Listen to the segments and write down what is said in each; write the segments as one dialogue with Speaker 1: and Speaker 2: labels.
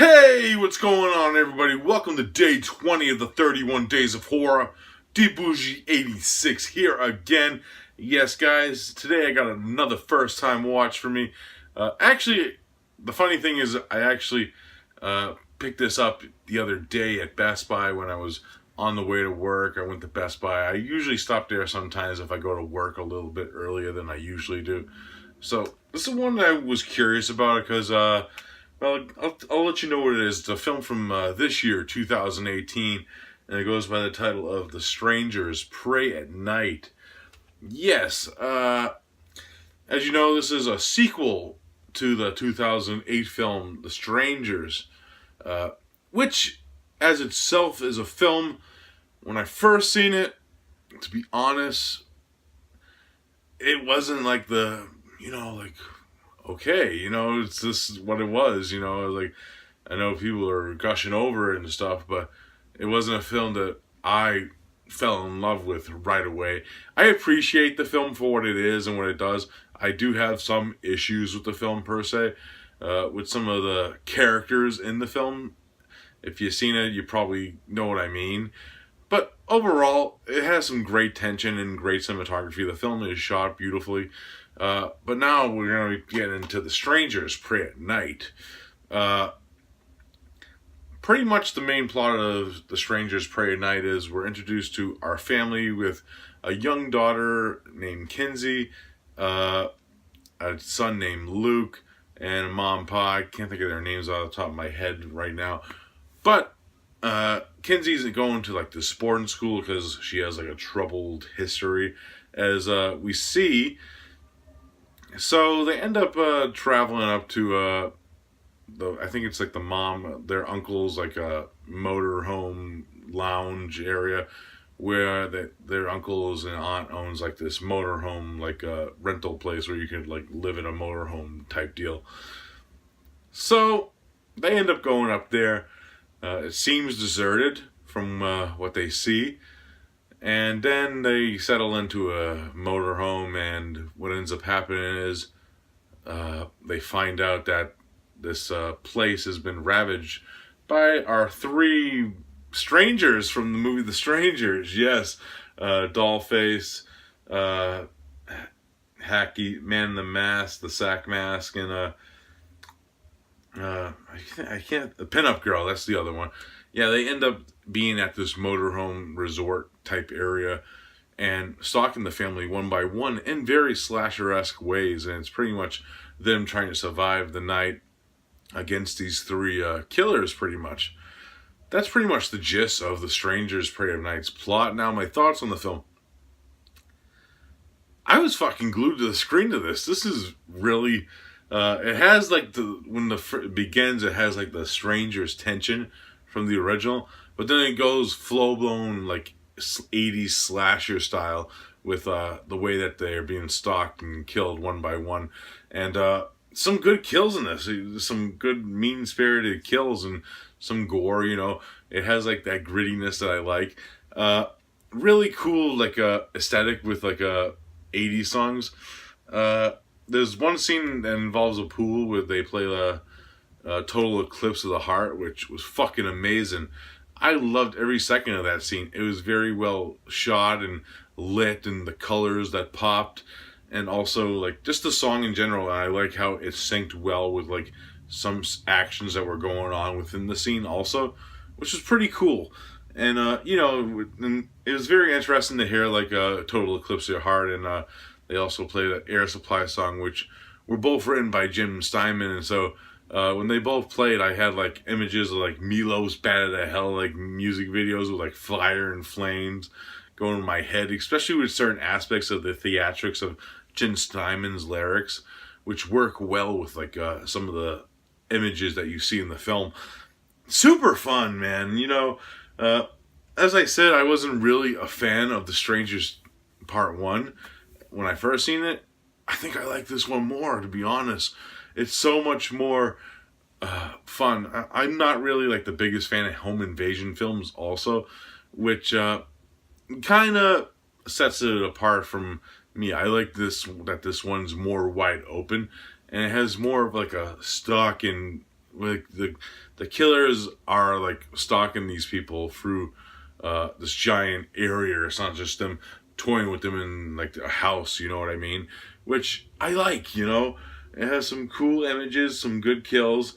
Speaker 1: Hey, what's going on, everybody? Welcome to day 20 of the 31 Days of Horror. DBougie86 here again. Yes, guys, today I got another first-time watch for me. Actually, the funny thing is I actually picked this up the other day at Best Buy when I was on the way to work. I went to Best Buy. I usually stop there sometimes if I go to work a little bit earlier than I usually do. So, this is one that I was curious about because... well, I'll let you know what it is. It's a film from this year, 2018, and it goes by the title of The Strangers Pray at Night. Yes, as you know, this is a sequel to the 2008 film The Strangers, which, as itself, is a film. When I first seen it, to be honest, it wasn't like the, okay, it's this what it was, like, I know people are gushing over it and stuff, but it wasn't a film that I fell in love with right away. I appreciate the film for what it is and what it does. I do have some issues with the film per se, with some of the characters in the film. If you've seen it, you probably know what I mean. But overall, it has some great tension and great cinematography. The film is shot beautifully. But now we're going to get into The Strangers Pray at Night. Pretty much the main plot of The Strangers Pray at Night is we're introduced to our family with a young daughter named Kinsey, a son named Luke, and a mom and pa. I can't think of their names off the top of my head right now. But Kinsey's going to like the sporting school because she has like a troubled history, as we see. So they end up traveling up to I think it's like the mom, their uncle's like a motorhome lounge area where their uncles and aunt owns like this motorhome, like a rental place where you could like live in a motorhome type deal. So they end up going up there. It seems deserted from what they see. And then they settle into a motorhome, and what ends up happening is they find out that this place has been ravaged by our three strangers from the movie The Strangers. Yes, Dollface, Hacky, Man in the Mask, the Sack Mask, and I can't, the Pinup Girl, that's the other one. Yeah, they end up being at this motorhome resort type area and stalking the family one by one in very slasher-esque ways, and it's pretty much them trying to survive the night against these three killers, pretty much. That's pretty much the gist of The Strangers Pray at Night's plot. Now, my thoughts on the film. I was fucking glued to the screen to this. This is really... it has like when it begins, it has like the Strangers tension from the original, but then it goes full-blown like 80s slasher style with the way that they're being stalked and killed one by one, and some good kills in this, some good mean-spirited kills and some gore. It has like that grittiness that I like. Really cool like aesthetic with like 80s songs. There's one scene that involves a pool where they play the Total Eclipse of the Heart, which was fucking amazing. I loved every second of that scene. It was very well shot and lit, and the colors that popped, and also like just the song in general. I like how it synced well with like some actions that were going on within the scene also, which was pretty cool. And and it was very interesting to hear like Total Eclipse of the Heart, and they also play the Air Supply song, which were both written by Jim Steinman, and so when they both played, I had like images of like Milos Bad to Hell, like music videos with like fire and flames going in my head, especially with certain aspects of the theatrics of Jim Steinman's lyrics, which work well with like some of the images that you see in the film. Super fun, man. As I said, I wasn't really a fan of The Strangers Part 1 when I first seen it. I think I like this one more, to be honest. It's so much more fun. I'm not really like the biggest fan of home invasion films also, which kind of sets it apart from me. I like this one's more wide open, and it has more of like a stock and like the killers are like stalking these people through this giant area. It's not just them toying with them in like a house, you know what I mean? Which I like, you know. It has some cool images, some good kills,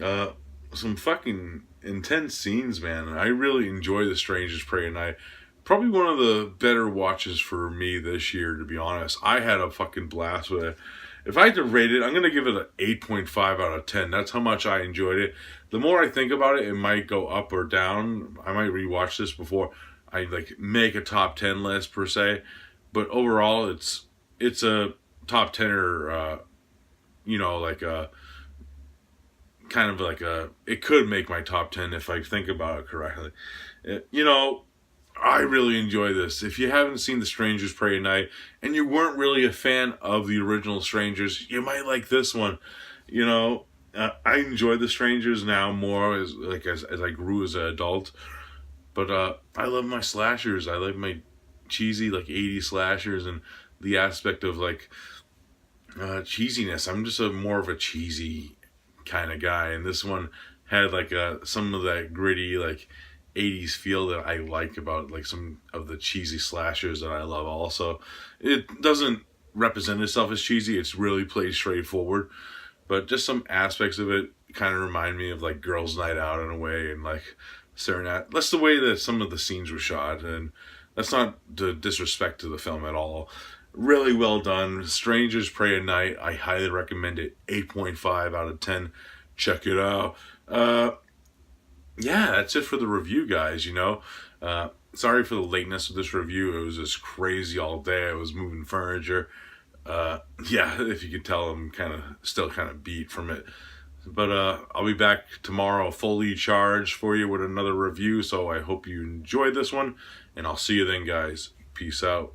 Speaker 1: uh, some fucking intense scenes, man. I really enjoy The Strangers Prey at Night. Probably one of the better watches for me this year, to be honest. I had a fucking blast with it. If I had to rate it, I'm going to give it an 8.5 out of 10. That's how much I enjoyed it. The more I think about it, it might go up or down. I might rewatch this before I like make a top 10 list per se. But overall, it's a top 10 or you know, like a kind of like a, it could make my top 10 if I think about it correctly. You know, I really enjoy this. If you haven't seen The Strangers Prey at Night and you weren't really a fan of the original Strangers, you might like this one. You know, I enjoy The Strangers now more as I grew as an adult. But I love my slashers. I like my cheesy like 80s slashers and the aspect of like cheesiness. I'm just a more of a cheesy kind of guy, and this one had like some of that gritty like 80s feel that I like about like some of the cheesy slashers that I love also. It doesn't represent itself as cheesy, it's really played straightforward, but just some aspects of it kind of remind me of like Girls Night Out in a way, and like Serenade. That's the way that some of the scenes were shot, and that's not the disrespect to the film at all. Really well done. Strangers Prey at Night, I highly recommend it. 8.5 out of 10. Check it out. Yeah, that's it for the review, guys, you know. Sorry for the lateness of this review. It was just crazy all day. I was moving furniture. Yeah, if you could tell, I'm still kind of beat from it. But I'll be back tomorrow fully charged for you with another review. So I hope you enjoyed this one. And I'll see you then, guys. Peace out.